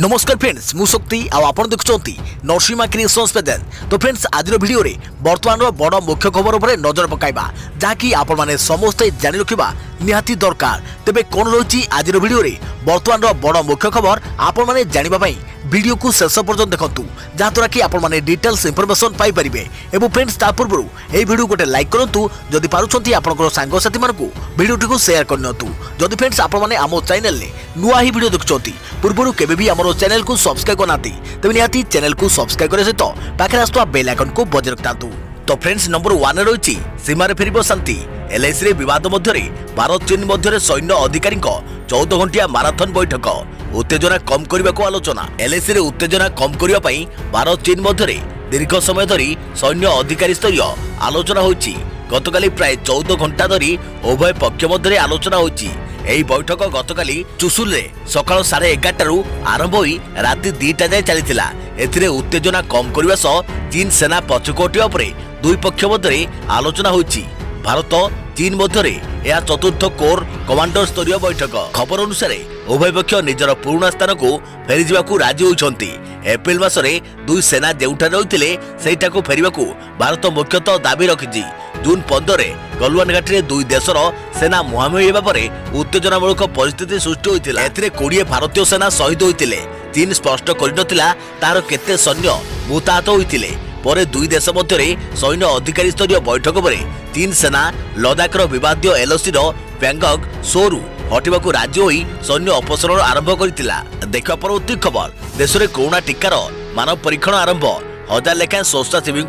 नमस्कार फ्रेंड्स मु शक्ति आपण देखुंती नरसिंहा क्रिएशंस पेजेंट। तो फ्रेंड्स आज वीडियो रे वर्तमान बड़ मुख्य खबर उपर नजर पकाइबा जहाँकि आपण माने समस्ते जानि रखिबा निहाती दरकार। तेबे कोन रही आज वीडियो रे वर्तमान बड़ मुख्य खबर आपण माने जानिबा पई वीडियो को शेष पर्यंत देखंतु जहाँद्वारा कि आपण माने डिटेल्स इंफॉर्मेशन पाई परिबे। एवं फ्रेंड्स ता पूर्व ए वीडियो गोटे लाइक करंतु जदि पारुछंती आपनकर सांग साथी मानकु वीडियो को शेयर करनतु। जदि फ्रेंड्स आपण माने आमो चैनल ले नुआ ही वीडियो देखुछंती पूर्व केबे भी हमरो चैनल को सब्सक्राइब करनाती तबे निहाती चैनल को सब्सक्राइब करे सहित पाखे आसुवा बेल आइकन को बजाय रखतांतु। तो फ्रेंड्स नंबर 1 रही सीमार फेरिबो शांति। एलआईसी रे विवाद मध्यरे भारत चीन मध्यरे सैन्य अधिकारी 14 घंटिया माराथन बैठक उत्तेजना कम करने को आलोचना। एलआईसी रे उत्तेजना कम करने पाई भारत चीन मध्यरे दीर्घ समय धरी सैन्य अधिकारी स्तरीय आलोचना होईची। गतकाली प्राय 14 घंटा धरी उभय पक्ष मध्यरे आलोचना होईची। एही बैठक गतकाली चुसुल रे सकाळ 11:30 आरंभ होई राति 2टा जाय चलीथिला। एथिरे उत्तेजना कम करबा सह चीन सेना पछकोटिया उपरे दुई पक्ष मध्यरे आलोचना होईची। भारत चीन मध्यरे यह चतुर्थ कोर कमांडर स्तरीय बैठक। खबर अनुसार उभय पक्ष निजर पुराना स्थान को फेरी जावाकू राजी होइछंती। एप्रिल मासरे दुई सेना जेउठा रहिथिले सेठाकू फेरिबाकू भारत मुख्यतः दाबी रखिछि। जून 15 गलवान घाटी रे दुई देशर सेना मुहांमुही हेबा परे उत्तेजनामूलक परिस्थिति सृष्टि होइतिला। एथिरे 20 भारतीय सेना शहीद होइतिले। चीन स्पष्ट करिनथिला तार केते सैन्य मुताहत होइतिले। परे दुई देश मध्यरे सैन्य अधिकारी स्तरीय बैठक परे चीन सेना लद्दाखर विवादीय एलओसी प्यांगंग सोरु हटिबाकू राज्य होई सैन्य अपसरण आरंभ करितिला। देखा परवर्ती खबर देश में कोरोना टीकार मानव परीक्षण आरंभ। 1000 लेखा स्वेच्छासेवी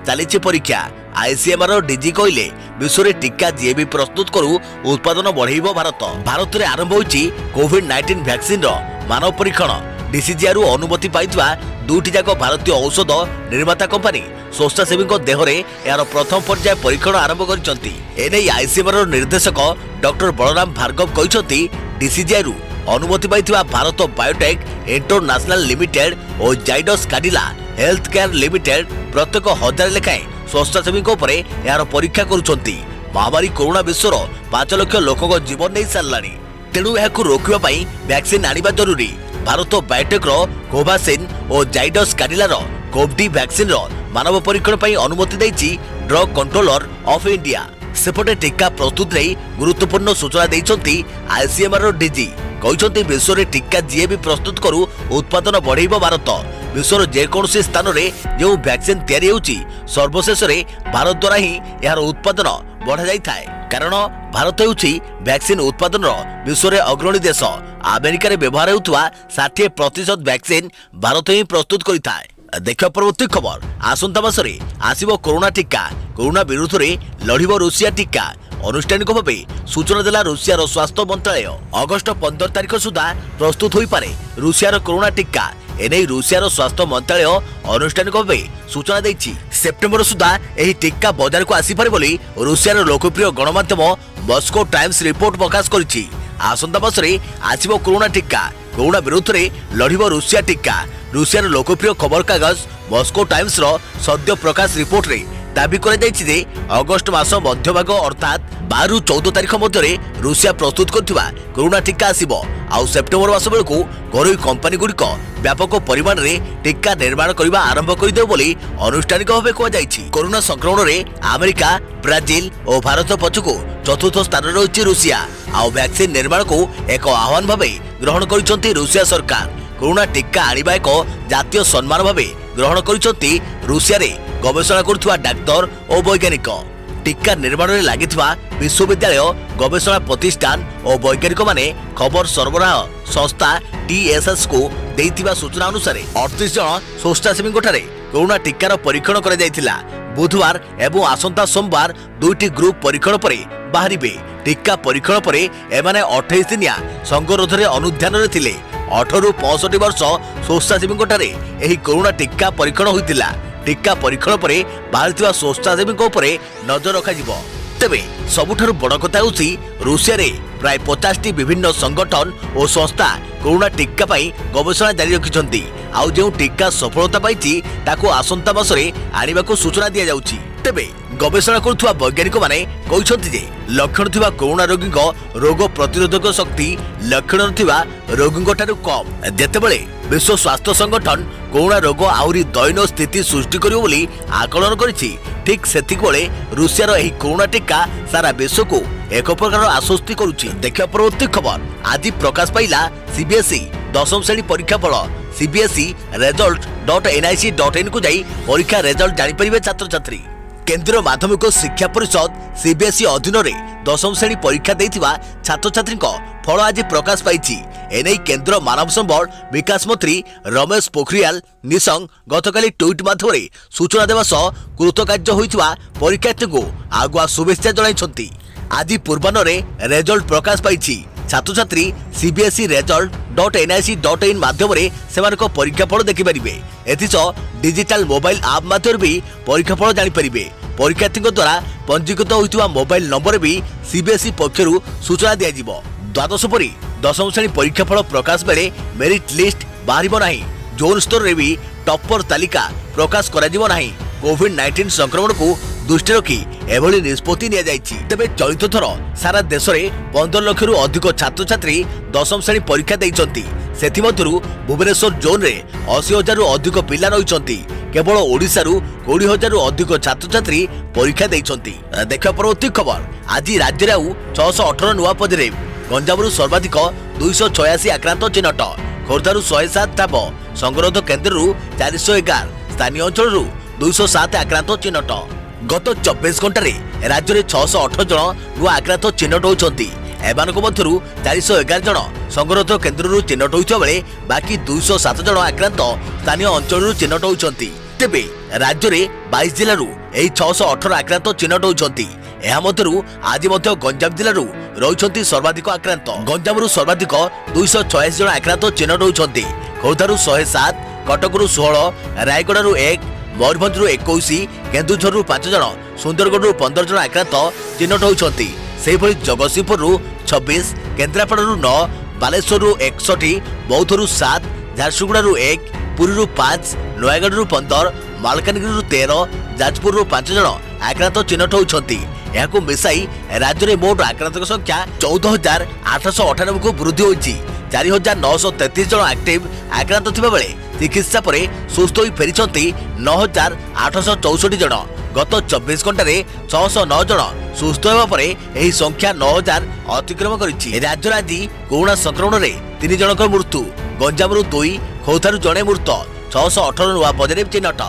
चली परीक्षा। आईसीएमआर डीजी कहले विश्व में टीका जी भी प्रस्तुत करू उत्पादन बढ़ेब भारत। भारत में आरंभ होईची कोविड-19 वैक्सीन मानव परीक्षण। डीसीजीआर अनुमति पाइथिबा दुईटी जाक भारतीय औषध निर्माता कंपनी स्वेच्छासेवी देहरे यार प्रथम पर्याय परीक्षण आरंभ करिसंती। एने आईसीएमआर निर्देशक डॉक्टर बलराम भार्गव कहिसंती डीसीजीआर अनुमति पाइथिबा भारत बायोटेक इंटरनेशनल लिमिटेड और Zydus Cadila health care limited प्रत्येक 1000 लेखाएं स्वेच्छासेवी यार परीक्षा करुछंती। महामारी कोरोना विश्वर 5 लाख लोक जीवन नहीं सारलानी। तेणु यह रोकवा वैक्सीन आनिबा जरूरी। भारत बायोटेक कोवाक्सिन और जाइडस काडिलार कोवडी वैक्सीन मानव परीक्षण पर अनुमति देइछि ड्रग कंट्रोलर ऑफ इंडिया। सेपटे टीका प्रस्तुत रे गुरुत्वपूर्ण सूचना देइछंती आईसीएमआर डीजी। कहते विश्व में टीका जी भी प्रस्तुत करू उत्पादन बढ़ेब भारत। विश्वर जेकोसी स्थान में जो वैक्सीन तैयारी होउची सर्वशेष भारत द्वारा ही यार उत्पादन बढ़ा जाई थाए। कारण भारत होउची वैक्सीन उत्पादन विश्व में अग्रणी देश। अमेरिका रे व्यवहार होउतवा 60% वैक्सीन भारत ही प्रस्तुत करिथाए। देख परवर्ती खबर आसंता मासरे आसीबो कोरोना टीका। कोरोना विरुद्ध रे लढिबो रूसिया टीका। अनुष्ठानिक भावे सूचना देला रूसियार स्वास्थ्य मंत्रालय। अगस्ट 15 तारिख सुधा प्रस्तुत होई पारे रूसियार कोरोना टीका। एने रूसियार स्वास्थ्य मंत्रालय अनुष्ठानिक भावे सूचना देछि। सेप्टेम्बर सुधा एही टीका बाजार को आसी पारे बोली रूसियार लोकप्रिय गणमाध्यम मॉस्को टाइम्स रिपोर्ट प्रकाश करिछि। आसंता मासरे आसीबो कोरोना टीका। कोरोना विरुद्ध रे लढिबो रूसिया टीका। रूसियार लोकप्रिय खबर कागज मॉस्को टाइम्स सद्य प्रकाश रिपोर्ट रे दाबी कर अगस्ट मास मध्यभाग अर्थात 12 ରୁ 14 तारिख मध्य रूसिया प्रस्तुत करथिबा कोरोना टीका आसीबो। आउ सेप्टेम्बर मास बेलकू घरोई कंपनी गुड़िक व्यापक परिमाण रे टीका निर्माण करबा आरंभ करदेव बोली अनुष्ठानिक भावे कह जायछि। कोरोना संक्रमण रे अमेरिका ब्राजिल और भारत पछकू चतुर्थ स्थान रही रूसिया। आउ वैक्सीन निर्माण को एक आह्वान भावे ग्रहण करिसंती रूसिया सरकार। कोरोना टीका आनिबा एक जातीय सम्मान भावे ग्रहण करिसंती रूसिया रे गवेषणा करुवा डाक्तर और वैज्ञानिक। टीका निर्माण में लगी विश्वविद्यालय गवेषणा प्रतिष्ठान और वैज्ञानिक माने खबर सरबराह संस्था टीएसएस को देइथिबा सूचना अनुसार 38 जन स्वेच्छासेवी कोरोना टीकार परीक्षण कर जाइथिला। बुधवार एवं आसंता सोमवार दुईटी ग्रुप परीक्षण पर बाहरिबे। टीका परीक्षण पर एमाने 28 दिनिया संगरोध रे अनुध्यान रे थिले। 18 ରୁ 65 वर्ष स्वेच्छासेवी एही कोरोना टीका परीक्षण होइतिला। टीका परीक्षण पर बाहर स्वेच्छासेवी नजर रखा। तेबे सबुठारु बड़ कथा होउछि रूसिया रे प्राय 50टी विभिन्न संगठन और संस्था कोरोना टीका पाई गवेषणा जारी रखिछंती। आउ जो टीका सफलता पाइछि ताको आसंता मासरे आनिबाको सूचना दिया जाउछि। तेबे गवेषणा करुवा वैज्ञानिक माने कहिसंती जे लक्षण थिबा कोरोना रोगी रोग प्रतिरोधक शक्ति लक्षण थिबा रोगी ठारू कम। जेतेबेले विश्व स्वास्थ्य संगठन कोरोना रोग आहुरी दयनीय स्थिति सृष्टि करियो बोली आकलन करिछि। ठीक सेतिक बेले रूसियार एही कोरोना टीका सारा विश्व को एक प्रकार आश्वस्ति करुछि। देखिया परवर्ती खबर आज प्रकाश पाइला सीबीएसई दशम श्रेणी परीक्षा फल। सीबीएसई result.nic.in को जाई परीक्षा रिजल्ट जानि परिबे छात्र छात्री। केंद्रीय माध्यमिक शिक्षा परिषद सीबीएसई अधीन में दशम श्रेणी परीक्षा देथिबा छात्र छात्री फल आज प्रकाश पाई। एने केंद्र मानव संबल विकास मंत्री रमेश पोखरियाल निशंक गतकाली ट्वीट माध्यम सूचना देवा सह कृतकार्य होइथिबा परीक्षार्थी को आगुआ शुभेच्छा जणाइछंती। आज पूर्वाह्न रिजल्ट प्रकाश पाई। छात्र छात्री सीबीएसई result.nic.in माध्यम से परीक्षा फल देखिपारे। एथिसह डिजिटल मोबाइल आप माध्यम भी परीक्षा फल जानीपारे। परीक्षार्थी द्वारा पंजीकृत होइतिबा मोबाइल नंबर भी सीबीएसई पक्षरु सूचना दिया जिवो। द्वादश परी दशम श्रेणी परीक्षा फल प्रकाश बेले मेरिट लिस्ट बाहरिबो नाही। जोन स्तर रे भी टॉपर तालिका प्रकाश करा जिवो नाही। कोविड-19 संक्रमण को दृष्टि रखी एभली निष्पत्ति निया जायछि। तबे चलित थर सारा देश में 15 लाख रु अधिक छात्र छात्री दशम श्रेणी परीक्षा देइछंती। सेथिमध्यरु भुवनेश्वर जोन रे 80,000 रु अधिक पिला रहिछंती। केवल ओडिसा रु 20,000 रु अधिक छात्र छात्री परीक्षा देइछंती। देखा परवर्ती खबर आज राज्य रे 618 नुआ पॉजिटिव। गंजामरु सर्वाधिक 286 आक्रांत चिन्हट। खोर्धारु 107 ठाब। संगरोध केन्द्ररु 411। स्थानीय अंचलरु 207 आक्रांत चिन्हट। गत 24 घंटे राज्य में 608 जन नुआ आक्रांत चिन्हट होती। एमानक मध्यरु 411 जन संगरोध केन्द्ररु चिन्हट होइथिबा बेले बाकी 207 जन आक्रांत स्थानीय अंचलरु चिन्हट होइछंती। तेबे राज्य में 22 जिल्लारू एही 618 आक्रांत चिन्हट होइछंती। एहा मध्यरु आज मध्य गंजाम जिल्लारू रहिछंती सर्वाधिक आक्रांत। गंजामरु सर्वाधिक 286 जन आक्रांत चिन्हट होइछंती। खोर्धारु 107, कटकरु 16, रायगड़ारू 1, मयूरभंजरू 21, केन्दुझरु 5 जन, सुंदरगढ़ 15 जन आक्रांत चिन्हट होइछंती। सेहिभଳି जगतसिंहपुरରୁ 26, केन्द्रापड़ारू 9, बालेश्वरରୁ 61, बौद्धरू 7, झारसुगुड़ारू 1, पुरीरू 5, नयागढ़रू 15, मालकानगिरीरू 13, जाजपुररू 5 जन आक्रांत चिन्हट होइछंती। एहाकु मिसाई राज्य में मोट आक्रांतक संख्या 14,898 को वृद्धि होइछि। 4,933 जन एक्टिव आक्रांत थिबा बेले चिकित्सा पर सुस्थ होई फेरिछंती 9,864 जन। गत 24 घंटे 609 जन सुस्थ होगा पर एही संख्या 9,000 अतिक्रम करिछि। राज्य आज कोरोना संक्रमण में 3 जनक मृत्यु। गंजामरु 2, खोर्धारु जणे मृत। 618 नुआ पॉजिटिव चिन्हट।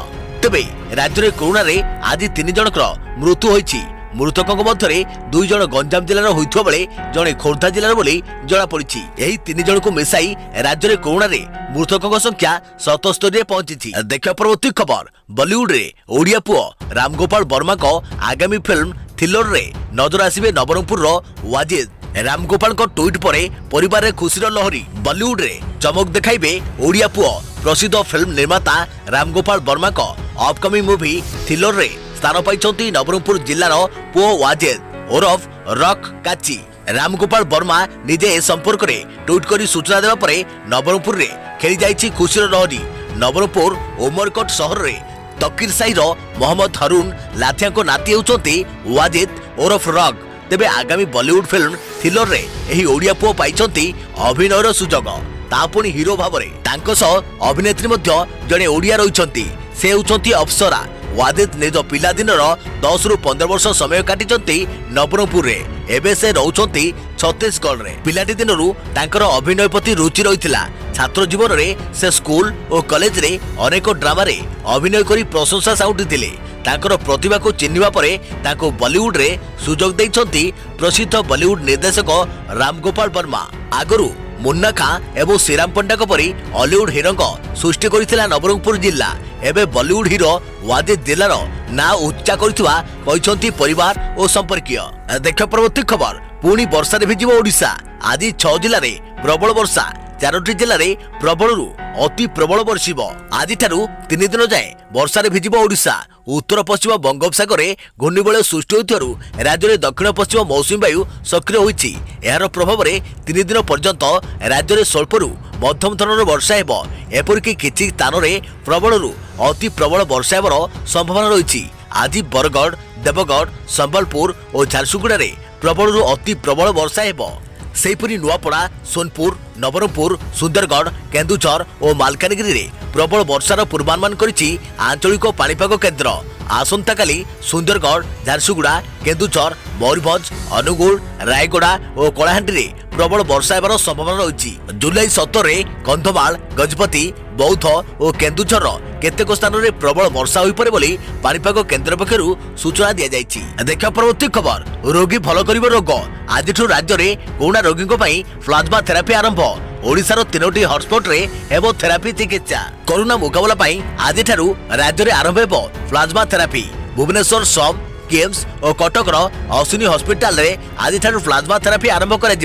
तेबे राज्य में कोरोना रे आज 3 जनक मृत्यु होइछि। मृतकों मध्य 2 जन गंजाम जिलार होइथिबा बेले जणे खोर्धा जिलार बोली जणा पड़िछि। एही 3 जन को मिसाई राज्य में कोरोना रे मृतकों संख्या 77 रे पहुंची। देखा परवर्ती खबर बॉलीवुड रे ओडिया पुओ रामगोपाल वर्मा को आगामी फिल्म थ्रिलर रे नजर आसिबे नवरंगपुर रो वाजिद। रामगोपाल को ट्वीट पर परिवार रे खुशीर लहरी। बॉलीवुड रे चमक देखाइबे ओडिया पुओ प्रसिद्ध फिल्म निर्माता रामगोपाल वर्मा को अपकमिंग मूवी थ्रिलर रे स्थान पाई नवरंगपुर जिलार पुओ वाजिद ओरफ रॉक काची। रामगोपाल वर्मा निजे ए संपर्क में ट्वीट कर सूचना देवा पर नवरंगपुर रे खेली जाइछि खुशीर लहरी। नवरंगपुर उमरकोट सहर रे तकीर साहिर मोहम्मद हरुण लाथिया को नाती होउछंती वाजिद ओरफ रॉक। तेबे आगामी बॉलीवुड फिल्म थ्रिलर रे एही ओडिया पुओ पाइछंती अभिनयर सुजोग। ता पुणी हीरो भाबरे तांको सह अभिनेत्री मध्य जणे ओडिया रहिछंती। से होउछंती अप्सरा। वाजिद निज पिला दिनर 10 रु 15 वर्ष समय काटिचंती नवरंगपुर रे। एबे से रहउछंती छत्तीसगढ़ रे। पिलाटी दिनरु तांकर अभिनय प्रति रुचि रहिथिला। छात्र जीवन रे से स्कूल और कॉलेज रे अनेक ड्रामा रे अभिनय करी प्रशंसा साउटिथिले। तांकर प्रतिभा को चिन्हिबा परे तांको बॉलीवुड रे सुजोग दैछंती प्रसिद्ध बॉलीवुड निर्देशक रामगोपाल वर्मा। आगरु मुन्ना खां एवं श्रीराम पंडा परी हॉलीवुड हीरो सृष्टि करथिला नवरंगपुर जिला। एबे बॉलीवुड हीरो वाजिद जिलार ना उच्चा करथिबा कहिसंती परिवार और संपर्कीय। देख परवर्ती खबर पुणी वर्षा रे भिजिबो ओडिशा। आज 6 जिल्ला रे प्रबल वर्षा। 4टी जिल्ला रे प्रबलरू अति प्रबल वर्षिब। आज 3 दिन जाए वर्षा रे भिजिबो ओडिशा। उत्तर पश्चिम बंगोपसागर रे घूर्णिबलय सृष्टि होइथिबारु राज्य रे दक्षिण पश्चिम मौसुमी वायु सक्रिय होइछि। एहार प्रभाव रे 3 दिन पर्यंत राज्य रे स्वल्परू मध्यम धरणर वर्षा हेबो। एपरिक किछि स्थान रे प्रबलरू अति प्रबल वर्षा हेबार संभावना रहिछि। आज बरगढ़, देवगढ़, संबलपुर और झारसुगुड़ा रे प्रबलरू अति प्रबल वर्षा हेबो। सेहीपरि नुआपड़ा, सोनपुर, नवरंगपुर, सुंदरगढ़, केन्दुझर और मालकानगिरी रे प्रबल वर्षार पूर्वानुमान करिछि आंचलिक पाणीपाग केन्द्र। आसंताकाली सुंदरगढ़, झारसुगुड़ा, केन्दुझर, मयूरभंज, अनुगुल, रायगड़ा और कलाहांडी प्रबल वर्षा हेबार संभावना रही। जुलाई 17 कंधमाल, गजपति, बौद्ध और केन्दुझर केतेक स्थान में प्रबल वर्षा होईपरे बोली पाणीपाग केन्द्र पक्षरु सूचना दिया जायछि। देखा परवर्ती खबर, रोगी भल करिबो रोग। आज राज्य में कोरोना रोगी प्लाज्मा थेरापी आरंभ। ओडिशार 3टी हॉटस्पॉट रे हेबो थेरापी चिकित्सा। कोरोना मुकाबला पई आज राज्य में आरंभ हेबो प्लाज्मा थेरापी। भुवनेश्वर सब केम्स और कटकर अश्विनी हॉस्पिटल रे आज प्लाज्मा थेरापी आरंभ कर।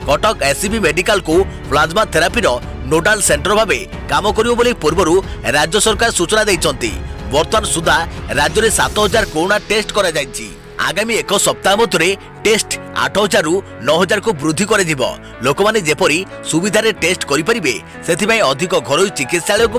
कटक एससीबी मेडिकल को प्लाज्मा थेरापी नोडाल सेंटर भाव काम कर पूर्व राज्य सरकार सूचना देइछंती। वर्तमान सुधा राज्य में 7000 कोरोना टेस्ट करा जायछि। आगामी एक सप्ताह मध्य टेस्ट 8000 रु 9000 को वृद्धि कर लोक मैंने जेपरी सुविधार टेस्ट करेंगे से अधिक घरोई चिकित्सालय को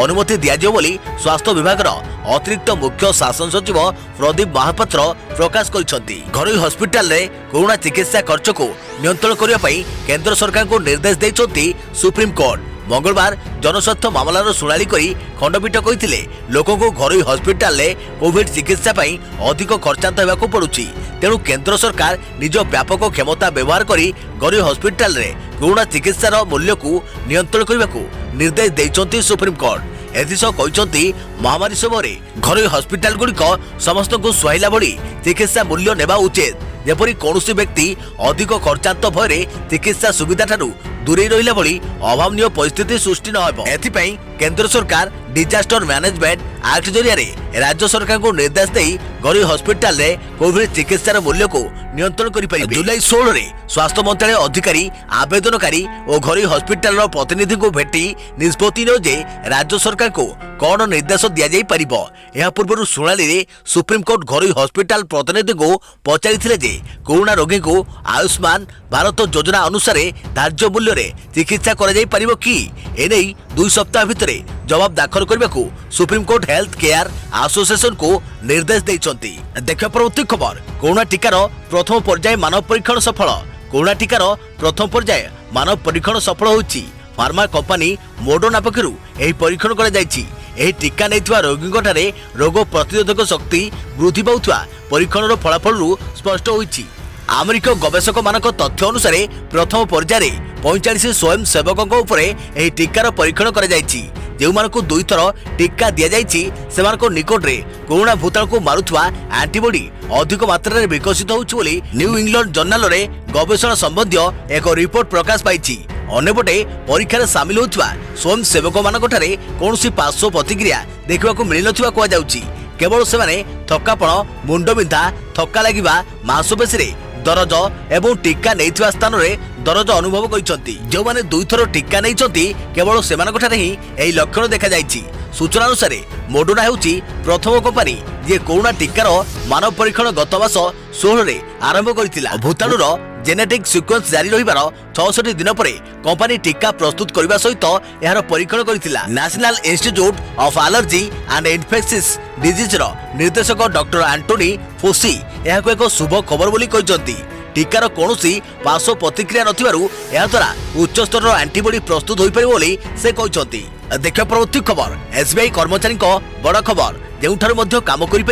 अनुमति दिज्व स्वास्थ्य विभाग अतिरिक्त मुख्य शासन सचिव प्रदीप महापात्र प्रकाश करछंती। घरोई हॉस्पिटल रे कोरोना चिकित्सा खर्च को नियंत्रण करने केंद्र सरकार को निर्देश देइछंती सुप्रीम कोर्ट। मंगलवार जनस्वास्थ्य मामलार शुणाणी करी खंडपीठ कहिथिले लोकों को घरोई हॉस्पिटल रे कोविड चिकित्सा पई अधिक खर्चांत हेबाकू पड़ुछि। तेणु केंद्र सरकार निज व्यापक क्षमता व्यवहार करी घरोई हॉस्पिटल रे कोरोना चिकित्सार मूल्य को नियंत्रण करने निर्देश देइछंती सुप्रीम कोर्ट। एथिसह कहिछंती महामारी समय घरोई हॉस्पिटल गुड़िक समस्त को सुहाइला भली चिकित्सा मूल्य नेबा उचित, जेपरि कौनसी व्यक्ति अधिक खर्चांत भय चिकित्सा सुविधा ठारू दूरे रहिला भली अभावनीय परिस्थिति सृष्टि न हेबो। एथिपई केंद्र सरकार डिजास्टर मैनेजमेंट एक्ट जरिया राज्य सरकार को निर्देश दे घरोई हॉस्पिटल रे कोविड चिकित्सार मूल्य को नियंत्रण करि परिबे। जुलाई 16 रे स्वास्थ्य मंत्रालय अधिकारी आवेदनकारी और घरोई हॉस्पिटल प्रतिनिधि को भेटी निष्पत्ति ने जे राज्य सरकार को कौन निर्देश दि जाई परिबो। यह पूर्व शुणाणी रे सुप्रीम कोर्ट घरोई हॉस्पिटल प्रतिनिधि को पचारिथिले जे कोरोना रोगी को आयुष्मान भारत योजना अनुसार धार्य मूल्य रे चिकित्सा करा जाई परिबो कि एने 2 सप्ताह भितर जवाब दाखल करने को supreme court health care association को निर्देश देइछंती। देखा परवर्ती खबर, कोरोना टीकार प्रथम पर्याय मानव परीक्षण सफल। कोरोना टीकार प्रथम पर्याय मानव परीक्षण सफल होछि। फार्मा कंपनी मोडर्ना पक्षरु एही परीक्षण करा जायछि। एही टीका नैथिबा रोगीଙ୍କ ठारे रोग प्रतिरोधक शक्ति वृद्धि पाउथवा परीक्षणर फलाफल स्पष्ट होइछि। अमेरिका गवेषक मानक तथ्य अनुसार प्रथम पर्याय 45 स्वयं सेवकों उपरे टीकार परीक्षण करा जायछि। जेउमानकु 2 थर टीका दिया जायछि सेमानको निकट रे कोरोना भूताणु को मारुथवा एंटीबॉडी अधिक मात्रा रे विकसित होउछि बोली न्यू इंग्लैंड जर्नल रे गवेषणा संबंधी एक रिपोर्ट प्रकाश पाइछि। अन्यपटे परीक्षा सामिल होउथवा स्वयं सेवक मानक ठारे कोनोसी पार्श्व प्रतिक्रिया देखिबाकू मिल नथिबा कोआ जाउछि। केवल सेमाने थकापण, मुंडबिंधा, थका लागिबा, मांसपेशी रे दरज एवं टीका नैथिबा स्थान रे दरज अनुभव करिसंती। जो माने 2 थर टीका नैचंती केवल सेमानक ठारे ही एही लक्षण देखा जायछि। सूचना अनुसार मोडर्ना हेउछि प्रथम कंपनी जे कोरोना टीकार मानव परीक्षण गत मास 16 रे आरंभ करथिला। भूताणुर जेनेटिक सिक्वेन्स जारी रहिबार 66 दिन पर कंपनी टीका प्रस्तुत करने सहित यार परीक्षण करथिला। National Institute of Allergy and Infectious Diseases निर्देशक डॉक्टर एंटोनी फोसी यह एक शुभ खबर बोली कहते। टीकार कौनसी पार्श्व प्रतिक्रिया नथिबारु या द्वारा उच्च स्तर एंटीबॉडी प्रस्तुत हो पारे बोली से कहते। देखा परवर्ती खबर, एसबीआई कर्मचारी बड़ खबर जोठार काम करें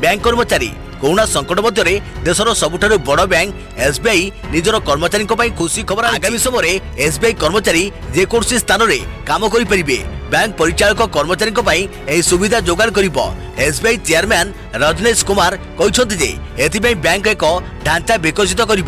बैंक कर्मचारी। कोरोना संकट मध्य देशर सबुठारु बड़ बैंक एसबीआई निजर कर्मचारी खुशी खबर। आगामी समय एसबीआई कर्मचारी जेकोसी स्थान में काम करें। बैंक परिचालक कर्मचारी सुविधा जोगाड़ कर एसबीआई चेयरमैन रजनीश कुमार कहते बैंक एक ढांचा विकसित कर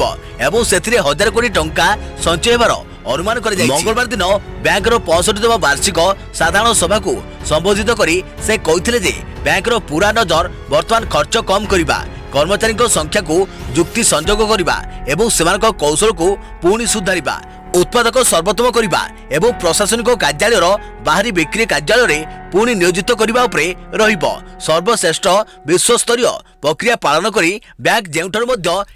1000 कोटी टंका संचय होबार अनुमान कर। मंगलवार दिन बैंकर 65तम वार्षिक साधारण सभा को संबोधित करी से कहते बैंकर पूरा नजर वर्तमान खर्च कम करने, कर्मचारी संख्या को जुक्ति संजोग करने, कौशल को पुणी सुधारिबा, उत्पादक सर्वोत्तम करने एवं प्रशासनिक कार्यालय बाहरी बिक्री कार्यालय पुणी नियोजित करने रहिबो। सर्वश्रेष्ठ विश्वस्तरीय प्रक्रिया पालन करी बैंक जेउठार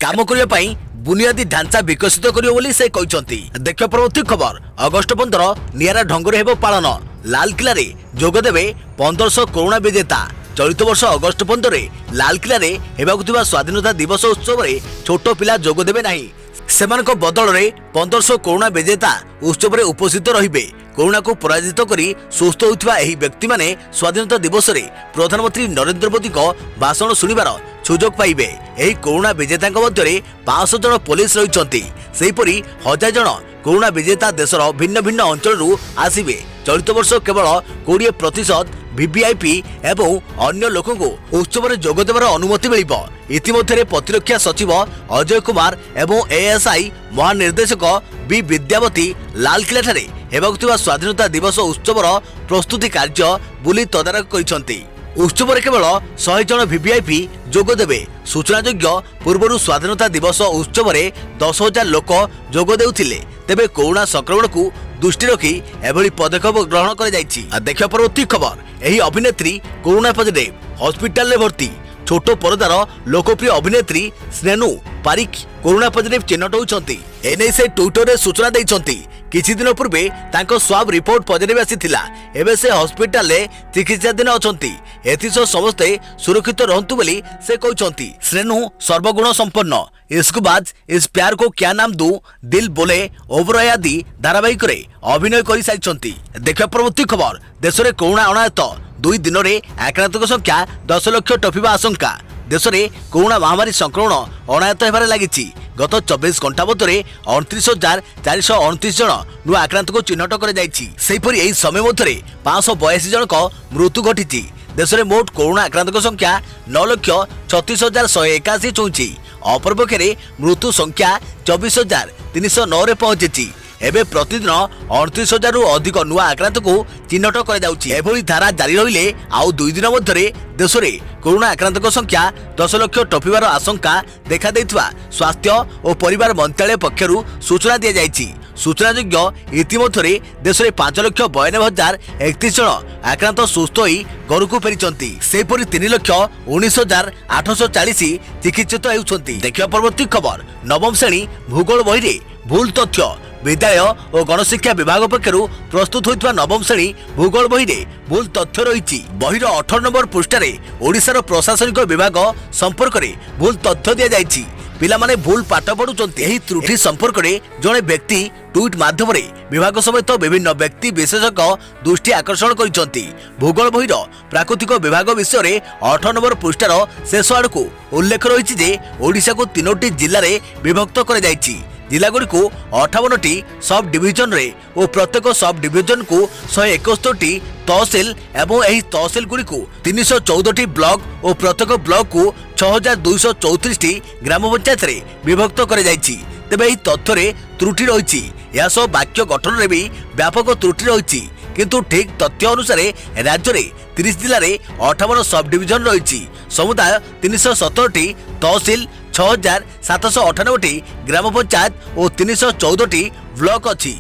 काम करने बुनियादी ढांचा विकसित करियो से कहते। देखा परवर्ती खबर, अगस्ट 15 नियारा ढंगरे हेबो पालन। लालकिला रे जोगदेवे 1500 कोरोना विजेता। चलित वर्ष अगस्ट 15 लालकिला रे हेबाकु थिबा स्वाधीनता दिवस उत्सव रे छोट पिला जोगदेवे नाही। ସେମାନଙ୍କ ବଦଳରେ 1500 କରୋନା ବିଜେତା ଉତ୍ସବରେ ଉପସ୍ଥିତ ରହିବେ। କରୋନାକୁ ପରାଜିତ କରି ସୁସ୍ଥ ହୋଇଥିବା ଏହି ବ୍ୟକ୍ତିମାନେ ସ୍ୱାଧୀନତା ଦିବସରେ ପ୍ରଧାନମନ୍ତ୍ରୀ ନରେନ୍ଦ୍ର ମୋଦିଙ୍କ ଭାଷଣ ଶୁଣିବାର ସୁଯୋଗ ପାଇବେ। ଏହି କରୋନା ବିଜେତାଙ୍କ ମଧ୍ୟରେ 500 ଜଣ ପୋଲିସ ରହିଛନ୍ତି। ସେହିପରି 1000 ଜଣ କରୋନା ବିଜେତା ଦେଶର ଭିନ୍ନ ଭିନ୍ନ ଅଞ୍ଚଳରୁ ଆସିବେ। ଚଳିତ ବର୍ଷ କେବଳ 20% ଭିଭିଆଇପି ଏବଂ ଅନ୍ୟ ଲୋକଙ୍କୁ ଉତ୍ସବରେ ଯୋଗ ଦେବାର ଅନୁମତି ମିଳିବ। ଇତିମଧ୍ୟରେ ପ୍ରତିରକ୍ଷା ସଚିବ ଅଜୟ କୁମାର ଏବଂ ଏଏସ୍ଆଇ ମହାନିର୍ଦ୍ଦେଶକ ବି ବିଦ୍ୟାବତୀ ଲାଲକିଲ୍ଲାଠାରେ ହେବାକୁ ଥିବା ସ୍ୱାଧୀନତା ଦିବସ ଉତ୍ସବର ପ୍ରସ୍ତୁତି କାର୍ଯ୍ୟ ବୁଲି ତଦାରଖ କରିଛନ୍ତି। ଉତ୍ସବରେ କେବଳ 100 ଜଣ ଭିଭିଆଇପି ଯୋଗ ଦେବେ। ସୂଚନାଯୋଗ୍ୟ ପୂର୍ବରୁ ସ୍ୱାଧୀନତା ଦିବସ ଉତ୍ସବରେ 10,000 ଲୋକ ଯୋଗ ଦେଉଥିଲେ। ତେବେ କରୋନା ସଂକ୍ରମଣକୁ ଦୃଷ୍ଟି ରଖି ଏଭଳି ପଦକ୍ଷେପ ଗ୍ରହଣ କରାଯାଇଛି। ଦେଖିବା ପରବର୍ତ୍ତୀ ଖବର, ଏହି ଅଭିନେତ୍ରୀ କରୋନା ପଜିଟିଭ ହସ୍ପିଟାଲରେ ଭର୍ତ୍ତି। ଛୋଟ ପରଦାର ଲୋକପ୍ରିୟ ଅଭିନେତ୍ରୀ ସ୍ନେନୁ ପାରିକ କରୋନା ପଜିଟିଭ ଚିହ୍ନଟ ହୋଇଛନ୍ତି। ଏନେଇ ସେ ଟ୍ୱିଟରରେ ସୂଚନା ଦେଇଛନ୍ତି। କିଛି ଦିନ ପୂର୍ବେ ତାଙ୍କ ସ୍ୱାବ ରିପୋର୍ଟ ପଜିଟିଭ ଆସିଥିଲା। ଏବେ ସେ ହସ୍ପିଟାଲରେ ଚିକିତ୍ସାଧୀନ ଅଛନ୍ତି। ଏଥିସହ ସମସ୍ତେ ସୁରକ୍ଷିତ ରହନ୍ତୁ ବୋଲି ସେ କହିଛନ୍ତି। ସ୍ନେନୁ ସର୍ବଗୁଣ ସମ୍ପନ୍ନ ଇସ୍କବାଜ ଇସ ପ୍ୟାର କୋ କ୍ୟା ନାମ ଦୁ, ଦିଲ ବୋଲେ, ଓବରାୟ ଆଦି ଧାରାବାହିକରେ ଅଭିନୟ କରିସାରିଛନ୍ତି। ଦେଖିବା ପରବର୍ତ୍ତୀ ଖବର, ଦେଶରେ କରୋନା ଅଣାୟତ 2 ଦିନରେ ଆକ୍ରାନ୍ତଙ୍କ ସଂଖ୍ୟା 10 ଲକ୍ଷ ଟପିବା ଆଶଙ୍କା। ଦେଶରେ କରୋନା ମହାମାରୀ ସଂକ୍ରମଣ ଅଣାୟତ ହେବାରେ ଲାଗିଛି। ଗତ 24 ଘଣ୍ଟା ମଧ୍ୟରେ 29,429 ଜଣ ନୂଆ ଆକ୍ରାନ୍ତଙ୍କୁ ଚିହ୍ନଟ କରାଯାଇଛି। ସେହିପରି ଏହି ସମୟ ମଧ୍ୟରେ 582 ଜଣଙ୍କ ମୃତ୍ୟୁ ଘଟିଛି। ଦେଶରେ ମୋଟ କରୋନା ଆକ୍ରାନ୍ତଙ୍କ ସଂଖ୍ୟା 9,36,181 ଛୁଇଁଛି। ଅପରପକ୍ଷରେ ମୃତ୍ୟୁ ସଂଖ୍ୟା 24,309ରେ ପହଞ୍ଚିଛି। ଏବେ ପ୍ରତିଦିନ 29,000ରୁ ଅଧିକ ନୂଆ ଆକ୍ରାନ୍ତଙ୍କୁ ଚିହ୍ନଟ କରାଯାଉଛି। ଏଭଳି ଧାରା ଜାରି ରହିଲେ ଆଉ 2 ଦିନ ମଧ୍ୟରେ ଦେଶରେ କରୋନା ଆକ୍ରାନ୍ତଙ୍କ ସଂଖ୍ୟା 10 ଲକ୍ଷ ଟପିବାର ଆଶଙ୍କା ଦେଖାଦେଇଥିବା ସ୍ୱାସ୍ଥ୍ୟ ଓ ପରିବାର ମନ୍ତ୍ରାଳୟ ପକ୍ଷରୁ ସୂଚନା ଦିଆଯାଇଛି। ସୂଚନାଯୋଗ୍ୟ, ଇତିମଧ୍ୟରେ ଦେଶରେ 5,92,031 ଜଣ ଆକ୍ରାନ୍ତ ସୁସ୍ଥ ହୋଇ ଘରକୁ ଫେରିଛନ୍ତି। ସେହିପରି 3,19,840 ଚିକିତ୍ସିତ ହେଉଛନ୍ତି। ଦେଖିବା ପରବର୍ତ୍ତୀ ଖବର, ନବମ ଶ୍ରେଣୀ ଭୂଗୋଳ ବହିରେ ଭୁଲ ତଥ୍ୟ। ବିଦ୍ୟାଳୟ ଓ ଗଣଶିକ୍ଷା ବିଭାଗ ପକ୍ଷରୁ ପ୍ରସ୍ତୁତ ହୋଇଥିବା ନବମ ଶ୍ରେଣୀ ଭୂଗୋଳ ବହିରେ ଭୁଲ ତଥ୍ୟ ରହିଛି। ବହିର 18 ନମ୍ବର ପୃଷ୍ଠାରେ ଓଡ଼ିଶାର ପ୍ରଶାସନିକ ବିଭାଗ ସମ୍ପର୍କରେ ଭୁଲ ତଥ୍ୟ ଦିଆଯାଇଛି। ପିଲାମାନେ ଭୁଲ ପାଠ ପଢୁଛନ୍ତି। ଏହି ତ୍ରୁଟି ସମ୍ପର୍କରେ ଜଣେ ବ୍ୟକ୍ତି ଟ୍ୱିଟ ମାଧ୍ୟମରେ ବିଭାଗ ସମେତ ବିଭିନ୍ନ ବ୍ୟକ୍ତି ବିଶେଷଜ୍ଞ ଦୃଷ୍ଟି ଆକର୍ଷଣ କରିଛନ୍ତି। ଭୂଗୋଳ ବହିର ପ୍ରାକୃତିକ ବିଭାଗ ବିଷୟରେ 18 ନମ୍ବର ପୃଷ୍ଠାର ଶେଷ ଆଡ଼କୁ ଉଲ୍ଲେଖ ରହିଛି ଯେ ଓଡ଼ିଶାକୁ 3ଟି ଜିଲ୍ଲାରେ ବିଭକ୍ତ କରାଯାଇଛି। ଜିଲ୍ଲାଗୁଡ଼ିକୁ 58ଟି ସବ୍ ଡିଭିଜନରେ ଓ ପ୍ରତ୍ୟେକ ସବ୍ ଡିଭିଜନକୁ 171ଟି ତହସିଲ ଏବଂ ଏହି ତହସିଲଗୁଡ଼ିକୁ 314ଟି ବ୍ଲକ ଓ ପ୍ରତ୍ୟେକ ବ୍ଲକକୁ 6,234ଟି ଗ୍ରାମ ପଞ୍ଚାୟତରେ ବିଭକ୍ତ କରାଯାଇଛି। ତେବେ ଏହି ତଥ୍ୟରେ ତ୍ରୁଟି ରହିଛି। ଏହା ସହ ବାକ୍ୟ ଗଠନରେ ବି ବ୍ୟାପକ ତ୍ରୁଟି ରହିଛି। କିନ୍ତୁ ଠିକ୍ ତଥ୍ୟ ଅନୁସାରେ ରାଜ୍ୟରେ 30 ଜିଲ୍ଲାରେ 58 ସବ୍ ଡିଭିଜନ ରହିଛି। ସମୁଦାୟ 317ଟି ତହସିଲ, 6,798ଟି ଗ୍ରାମ ପଞ୍ଚାୟତ ଓ 314ଟି ବ୍ଲକ ଅଛି।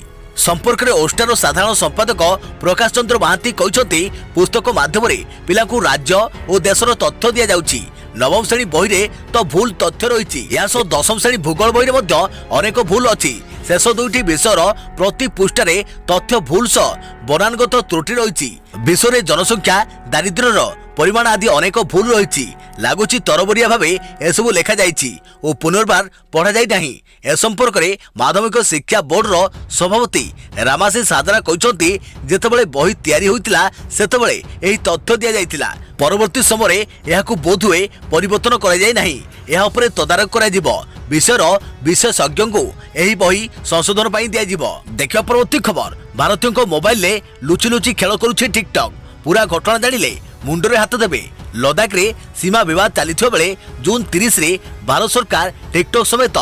ସମ୍ପର୍କରେ ଓଷ୍ଟାର ସାଧାରଣ ସମ୍ପାଦକ ପ୍ରକାଶ ଚନ୍ଦ୍ର ମହାନ୍ତି କହିଛନ୍ତି, ପୁସ୍ତକ ମାଧ୍ୟମରେ ପିଲାଙ୍କୁ ରାଜ୍ୟ ଓ ଦେଶର ତଥ୍ୟ ଦିଆଯାଉଛି। ନବମ ଶ୍ରେଣୀ ବହିରେ ତ ଭୁଲ ତଥ୍ୟ ରହିଛି। ଏହା ସହ ଦଶମ ଶ୍ରେଣୀ ଭୂଗୋଳ ବହିରେ ମଧ୍ୟ ଅନେକ ଭୁଲ ଅଛି। ଶେଷ 2ଟି ବିଷୟର ପ୍ରତି ପୃଷ୍ଠାରେ ତଥ୍ୟ ଭୁଲ ସହ ବନାନଗତ ତ୍ରୁଟି ରହିଛି। ବିଶ୍ୱରେ ଜନସଂଖ୍ୟା, ଦାରିଦ୍ର୍ୟର ପରିମାଣ ଆଦି ଅନେକ ଭୁଲ ରହିଛି। ଲାଗୁଛି ତରବରିଆ ଭାବେ ଏସବୁ ଲେଖାଯାଇଛି ଓ ପୁନର୍ବାର ପଢ଼ାଯାଇ ନାହିଁ। ଏ ସମ୍ପର୍କରେ ମାଧ୍ୟମିକ ଶିକ୍ଷା ବୋର୍ଡର ସଭାପତି ରାମାଶିଷ ହାଜରା କହିଛନ୍ତି, ଯେତେବେଳେ ବହି ତିଆରି ହୋଇଥିଲା ସେତେବେଳେ ଏହି ତଥ୍ୟ ଦିଆଯାଇଥିଲା। ପରବର୍ତ୍ତୀ ସମୟରେ ଏହାକୁ ବୋଧହୁଏ ପରିବର୍ତ୍ତନ କରାଯାଇ ନାହିଁ। ଏହା ଉପରେ ତଦାରଖ କରାଯିବ। ବିଷୟର ବିଶେଷଜ୍ଞଙ୍କୁ ଏହି ବହି ସଂଶୋଧନ ପାଇଁ ଦିଆଯିବ। ଦେଖିବା ପରବର୍ତ୍ତୀ ଖବର, ଭାରତୀୟଙ୍କ ମୋବାଇଲରେ ଲୁଚି ଲୁଚି ଖେଳ କରୁଛି ଟିକଟକ୍। ପୁରା ଘଟଣା ଜାଣିଲେ ମୁଣ୍ଡରେ ହାତ ଦେବେ। ଲଦାଖରେ ସୀମା ବିବାଦ ଚାଲିଥିବା ବେଳେ ଜୁନ୍ 30ରେ ଭାରତ ସରକାର ଟିକଟକ୍ ସମେତ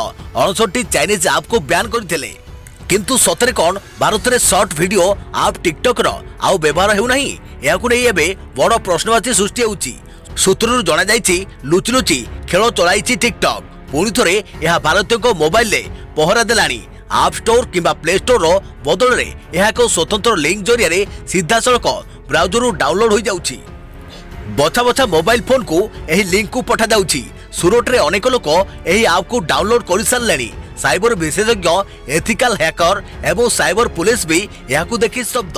69ଟି ଚାଇନିଜ୍ ଆପ୍କୁ ବ୍ୟାନ୍ କରିଥିଲେ। କିନ୍ତୁ ସତରେ କ'ଣ ଭାରତରେ ସର୍ଟ ଭିଡିଓ ଆପ୍ ଟିକଟକ୍ର ଆଉ ବ୍ୟବହାର ହେଉନାହିଁ? ଏହାକୁ ନେଇ ଏବେ ବଡ଼ ପ୍ରଶ୍ନବାଚୀ ସୃଷ୍ଟି ହେଉଛି। ସୂତ୍ରରୁ ଜଣାଯାଇଛି, ଲୁଚି ଲୁଚି ଖେଳ ଚଳାଇଛି ଟିକଟକ୍। ପୁଣି ଥରେ ଏହା ଭାରତୀୟଙ୍କ ମୋବାଇଲରେ ପହରା ଦେଲାଣି। ଆପ୍ ଷ୍ଟୋର କିମ୍ବା ପ୍ଲେ ଷ୍ଟୋରର ବଦଳରେ ଏହା ଏକ ସ୍ୱତନ୍ତ୍ର ଲିଙ୍କ ଜରିଆରେ ସିଧାସଳଖ ବ୍ରାଉଜରରୁ ଡାଉନଲୋଡ୍ ହୋଇଯାଉଛି। ବଛା ବଛା ମୋବାଇଲ ଫୋନକୁ ଏହି ଲିଙ୍କକୁ ପଠାଯାଉଛି। ସୁରଟରେ ଅନେକ ଲୋକ ଏହି ଆପ୍କୁ ଡାଉନଲୋଡ୍ କରିସାରିଲେଣି। ସାଇବର ବିଶେଷଜ୍ଞ, ଏଥିକାଲ ହ୍ୟାକର ଏବଂ ସାଇବର ପୁଲିସ ବି ଏହାକୁ ଦେଖି ସ୍ତବ୍ଧ।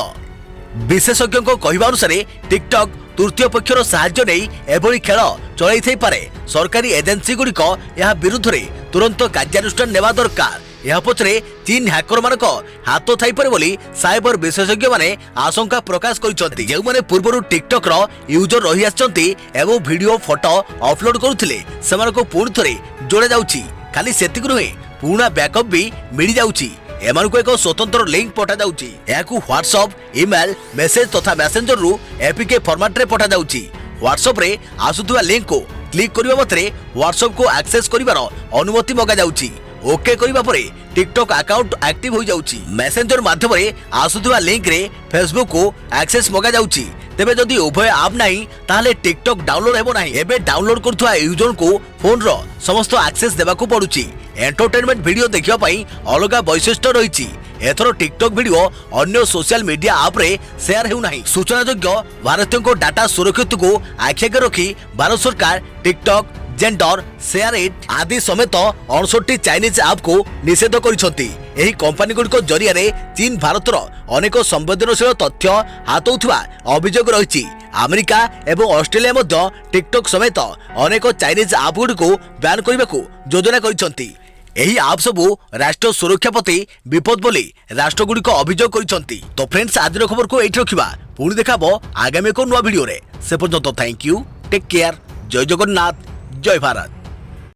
ବିଶେଷଜ୍ଞଙ୍କ କହିବା ଅନୁସାରେ ଟିକଟକ୍ ତୃତୀୟ ପକ୍ଷର ସାହାଯ୍ୟ ନେଇ ଏଭଳି ଖେଳ ଚଳାଇଥାଇପାରେ। ସରକାରୀ ଏଜେନ୍ସିଗୁଡ଼ିକ ଏହା ବିରୁଦ୍ଧରେ तुरंत कार्यानुष्ठान नेवा दरकार। यह पछरे चीन हैकर मानक हाथ थाई पारे बोली साइबर विशेषज्ञ माने आशंका प्रकाश करिसंती। जे माने पूर्वरु टिकटॉक रो यूजर रही आछंती एवं वीडियो फोटो अपलोड करुथिले सेमानको पुणी थरे जोड़ा जाउची। खाली सेतिक रुहे पुणा बैकअप भी मिल जाउची। एमानको एक स्वतंत्र लिंक पठा जाउची। याकू व्हाट्सएप, ईमेल, मेसेज तथा मैसेंजर रु एपीके फॉर्मेट रे पठा जाउची। व्हाट्सएप रे आसुथुवा लिंक को क्लिक करिबा मात्रे व्हाट्सएप को एक्सेस करिवार अनुमति मगा जाउची। ओके करिबा परे टिकटॉक अकाउंट एक्टिव हो जाउची। मैसेंजर माध्यम रे आसुथुवा लिंक रे फेसबुक को एक्सेस मगा जाउची। तेबे जदि उभय ऐप नाही ताहले टिकटॉक डाउनलोड हेबो नाही। एबे डाउनलोड करथुवा यूजर को फोन रो समस्त एक्सेस देबाकू पडुची। एंटरटेनमेंट वीडियो देखिबा पई अलगा वैशिष्ट्य रहिची। एथरो टिकटॉक वीडियो अन्य सोशल मीडिया ऐप रे शेयर हेउ नाही। सूचनायोग्य भारतीय को डाटा सुरक्षित को आखिके रखी भारत सरकार टिकटॉक, जेंडर, शेयर इट आदि समेत 68 चाइनीज ऐप को निषेध करिसंती। एही कंपनी गुडको जरिया रे चीन भारतर अनेक संवेदनशील तथ्य हातौथुवा अभियोग रहिछि। अमेरिका एवं ऑस्ट्रेलिया मध्य टिकटॉक समेत अनेक चाइनीज ऐप गुडको बैन करबाकू योजना करिसंती। एही ऐप सबु राष्ट्र सुरक्षा प्रति विपद बोली राष्ट्रगुड़िक अभियोग करिसंती। तो फ्रेंड्स आज खबर को एठी रखिबा। पुणी देखाबो आगामी को नुआ वीडियो रे। से पर्यंत थैंक यू, टेक केयर, जय जगन्नाथ, जय भारत।